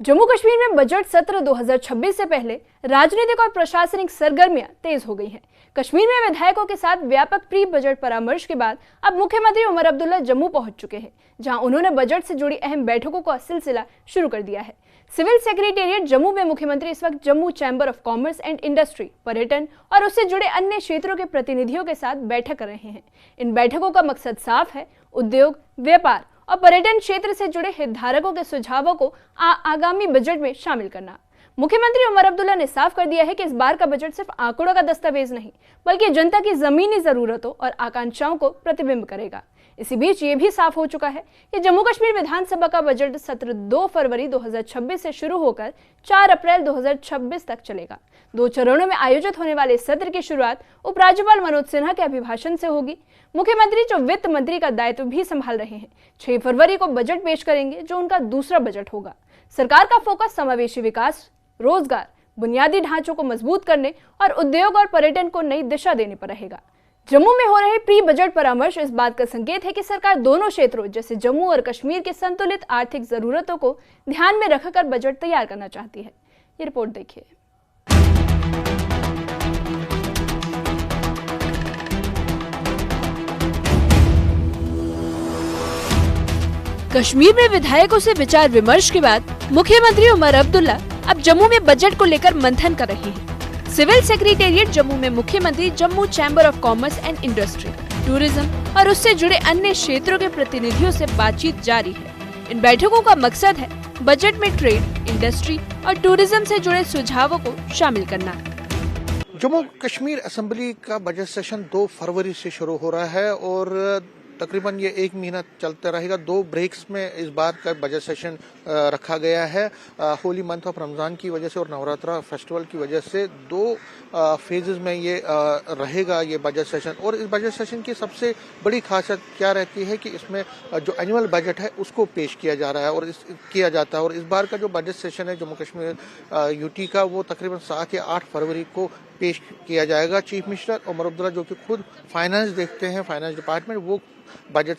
जम्मू कश्मीर में बजट सत्र 2026 से पहले राजनीतिक और प्रशासनिक सरगर्मियां तेज हो गई हैं। कश्मीर में विधायकों के साथ व्यापक प्री बजट परामर्श के बाद अब मुख्यमंत्री उमर अब्दुल्ला जम्मू पहुंच चुके हैं, जहां उन्होंने बजट से जुड़ी अहम बैठकों का सिलसिला शुरू कर दिया है। सिविल सेक्रेटेरिएट जम्मू में मुख्यमंत्री इस वक्त Jammu chamber of commerce and industry, पर्यटन और उससे जुड़े अन्य क्षेत्रों के प्रतिनिधियों के साथ बैठक कर रहे हैं। इन बैठकों का मकसद साफ है, उद्योग, व्यापार और पर्यटन क्षेत्र से जुड़े हितधारकों के सुझावों को आगामी बजट में शामिल करना। मुख्यमंत्री उमर अब्दुल्ला ने साफ कर दिया है कि इस बार का बजट सिर्फ आंकड़ों का दस्तावेज नहीं, बल्कि जनता की जमीनी जरूरतों और आकांक्षाओं को प्रतिबिंब करेगा। इसी बीच ये भी साफ हो चुका है कि जम्मू कश्मीर विधानसभा का बजट सत्र 2 फरवरी 2026 से शुरू होकर 4 अप्रैल 2026 तक चलेगा। 2 चरणों में आयोजित होने वाले सत्र की शुरुआत उपराज्यपाल मनोज सिन्हा के अभिभाषण से होगी। मुख्यमंत्री जो वित्त मंत्री का दायित्व भी संभाल रहे हैं, 6 फरवरी को बजट पेश करेंगे, जो उनका दूसरा बजट होगा। सरकार का फोकस समावेशी विकास, रोजगार, बुनियादी ढांचों को मजबूत करने और उद्योग और पर्यटन को नई दिशा देने पर रहेगा। जम्मू में हो रहे प्री बजट परामर्श इस बात का संकेत है कि सरकार दोनों क्षेत्रों जैसे जम्मू और कश्मीर के संतुलित आर्थिक जरूरतों को ध्यान में रखकर बजट तैयार करना चाहती है। ये रिपोर्ट देखिए। कश्मीर में विधायकों से विचार विमर्श के बाद मुख्यमंत्री उमर अब्दुल्ला अब जम्मू में बजट को लेकर मंथन कर रहे हैं। सिविल सेक्रेटेरिएट जम्मू में मुख्यमंत्री Jammu chamber of commerce and industry, tourism और उससे जुड़े अन्य क्षेत्रों के प्रतिनिधियों से बातचीत जारी है। इन बैठकों का मकसद है बजट में ट्रेड, इंडस्ट्री और टूरिज्म से जुड़े सुझावों को शामिल करना। जम्मू कश्मीर असेंबली का बजट सेशन 2 फरवरी से शुरू हो रहा है और तकरीबन ये 1 महीना चलता रहेगा। 2 ब्रेक्स में इस बार का बजट सेशन रखा गया है। होली मंथ ऑफ रमजान की वजह से और नवरात्रा फेस्टिवल की वजह से 2 फेजेस में ये रहेगा ये बजट सेशन। और इस बजट सेशन की सबसे बड़ी खासियत क्या रहती है कि इसमें जो एनुअल बजट है उसको पेश किया जा रहा है और किया जाता है। और इस बार का जो बजट सेशन है जम्मू कश्मीर यूटी का, वो तकरीबन 7 या 8 फरवरी को पेश किया जाएगा। चीफ मिनिस्टर उमर अब्दुल्ला जो कि खुद फाइनेंस देखते हैं, फाइनेंस डिपार्टमेंट, वो बजट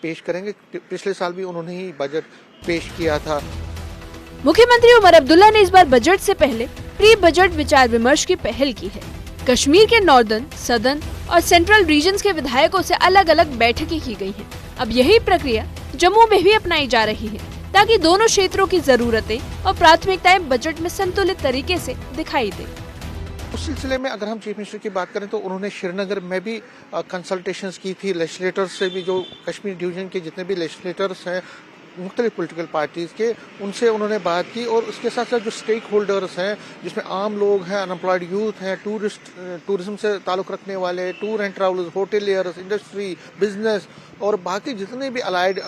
पेश करेंगे। पिछले साल भी उन्होंने ही बजट पेश किया था। मुख्यमंत्री उमर अब्दुल्ला ने इस बार बजट से पहले प्री बजट विचार विमर्श की पहल की है। कश्मीर के नॉर्दर्न, सदर्न और सेंट्रल रीजन्स के विधायकों से अलग अलग बैठकें की गई हैं। अब यही प्रक्रिया जम्मू में भी अपनाई जा रही है, ताकि दोनों क्षेत्रों की जरूरतें और प्राथमिकताएं बजट में संतुलित तरीके से दिखाई दे। उस सिलसिले में अगर हम चीफ मिनिस्टर की बात करें तो उन्होंने श्रीनगर में भी कंसल्टेशंस की थी लेजिस्लेटर्स से भी, जो कश्मीर डिवीजन के जितने भी लेजिस्लेटर्स हैं मुख्तलिफ पॉलिटिकल पार्टीज के, उनसे उन्होंने बात की। और उसके साथ साथ जो स्टेक होल्डर्स हैं जिसमें आम लोग हैं, अनएम्प्लॉयड यूथ हैं, टूरिज्म से ताल्लुक़ रखने वाले, tour and travellers, hoteliers, industry, business और बाकी जितने भी अलाइड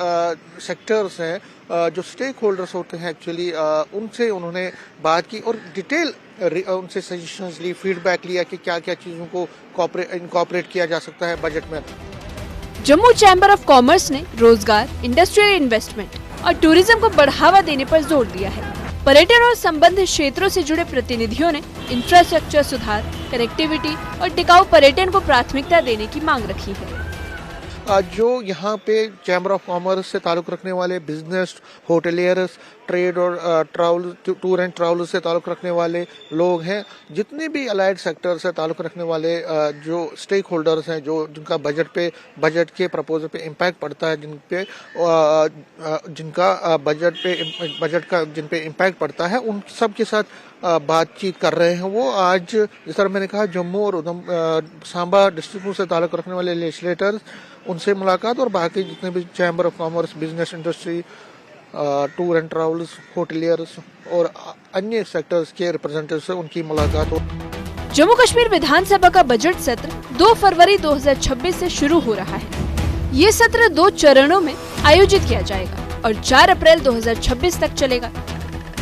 सेक्टर्स हैं, जो स्टेक होल्डर्स होते हैं एक्चुअली, उनसे उन्होंने बात की और डिटेल उनसे सजेशंस ली, फीडबैक लिया कि क्या क्या चीज़ों को इनकॉर्पोरेट किया जा सकता है बजट में। जम्मू चैंबर ऑफ कॉमर्स ने रोजगार, इंडस्ट्रियल इन्वेस्टमेंट और टूरिज्म को बढ़ावा देने पर जोर दिया है। पर्यटन और संबंधित क्षेत्रों से जुड़े प्रतिनिधियों ने इंफ्रास्ट्रक्चर सुधार, कनेक्टिविटी और टिकाऊ पर्यटन को प्राथमिकता देने की मांग रखी है। जो यहाँ पे चैम्बर ऑफ कॉमर्स से ताल्लुक़ रखने वाले बिजनेस, होटेलियर्स, ट्रेड और टूर एंड ट्रैवल से ताल्लुक़ रखने वाले लोग हैं, जितने भी अलाइड सेक्टर से ताल्लुक़ रखने वाले जो स्टेक होल्डर्स हैं, जो जिनका बजट के प्रपोजल पे इम्पैक्ट पड़ता है, जिन पे इम्पैक्ट पड़ता है, उन सब के साथ बातचीत कर रहे हैं। वो आज जिस तरह मैंने कहा जम्मू और सांबा डिस्ट्रिक्ट से ताल्लुक़ रखने वाले लेजिस्लेटर्स, उनसे मुलाकात और बाकी जितने भी chamber of commerce, business, industry, tour and travels, hoteliers और अन्य सेक्टर्स के रिप्रेजेंटेटिव से उनकी मुलाकात हो। जम्मू कश्मीर विधानसभा का बजट सत्र 2 फरवरी 2026 से शुरू हो रहा है। ये सत्र 2 चरणों में आयोजित किया जाएगा और 4 अप्रैल 2026 तक चलेगा।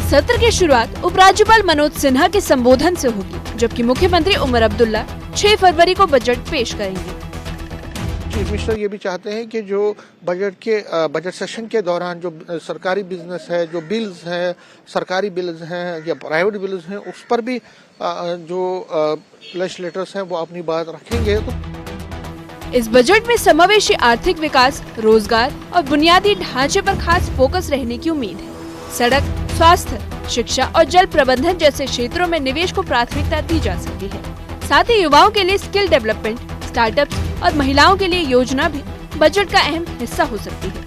सत्र की शुरुआत उपराज्यपाल मनोज सिन्हा के संबोधन से होगी, जबकि मुख्यमंत्री उमर अब्दुल्ला 6 फरवरी को बजट पेश करेंगे। चीफ मिनिस्टर ये भी चाहते हैं कि जो बजट सेशन के दौरान जो सरकारी बिजनेस है, जो बिल्स हैं, सरकारी बिल्स हैं या प्राइवेट बिल्स हैं, उस पर भी जो लेजिस्लेटर्स हैं वो अपनी बात रखेंगे। इस बजट में समावेशी आर्थिक विकास, रोजगार और बुनियादी ढांचे पर खास फोकस रहने की उम्मीद है। सड़क, स्वास्थ्य, शिक्षा और जल प्रबंधन जैसे क्षेत्रों में निवेश को प्राथमिकता दी जा सकती है। साथ ही युवाओं के लिए स्किल डेवलपमेंट, स्टार्टअप्स और महिलाओं के लिए योजना भी बजट का अहम हिस्सा हो सकती है।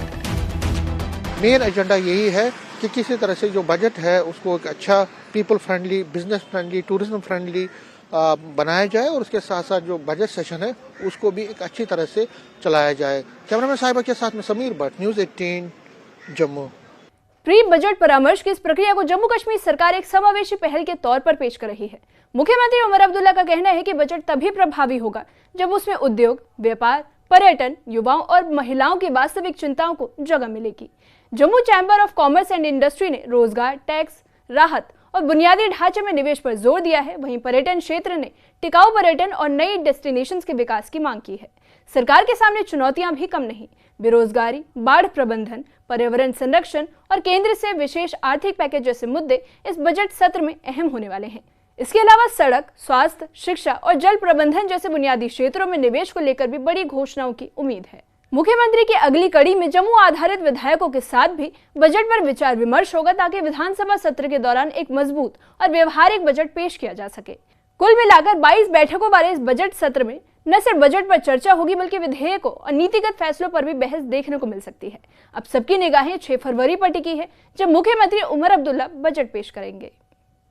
मेन एजेंडा यही है कि किसी तरह से जो बजट है उसको एक अच्छा people friendly, business friendly, tourism friendly बनाया जाए और उसके साथ साथ जो बजट सेशन है उसको भी एक अच्छी तरह से चलाया जाए। कैमरामैन साहिबा के साथ में Sameer Bhatt, news 18 Jammu. Pre budget परामर्श की इस प्रक्रिया को जम्मू कश्मीर सरकार एक समावेशी पहल के तौर पर पेश कर रही है। मुख्यमंत्री उमर अब्दुल्ला का कहना है कि बजट तभी प्रभावी होगा जब उसमें उद्योग, व्यापार, पर्यटन, युवाओं और महिलाओं की वास्तविक चिंताओं को जगह मिलेगी। Jammu chamber of commerce and industry ने रोजगार, टैक्स राहत और बुनियादी ढांचे में निवेश पर जोर दिया है। वहीं पर्यटन क्षेत्र ने टिकाऊ पर्यटन और नई डेस्टिनेशंस के विकास की मांग की है। सरकार के सामने चुनौतियां भी कम नहीं। बेरोजगारी, बाढ़ प्रबंधन, पर्यावरण संरक्षण और केंद्र से विशेष आर्थिक पैकेज जैसे मुद्दे इस बजट सत्र में अहम होने वाले हैं। इसके अलावा सड़क, स्वास्थ्य, शिक्षा और जल प्रबंधन जैसे बुनियादी क्षेत्रों में निवेश को लेकर भी बड़ी घोषणाओं की उम्मीद है। मुख्यमंत्री की अगली कड़ी में जम्मू आधारित विधायकों के साथ भी बजट पर विचार विमर्श होगा ताकि विधानसभा सत्र के दौरान एक मजबूत और व्यवहारिक बजट पेश किया जा सके। कुल मिलाकर 22 बैठकों वाले इस बजट सत्र में न सिर्फ बजट पर चर्चा होगी बल्कि विधेयकों और नीतिगत फैसलों पर भी बहस देखने को मिल सकती है। अब सबकी निगाहें 6 फरवरी पर टिकी है जब मुख्यमंत्री उमर अब्दुल्ला बजट पेश करेंगे।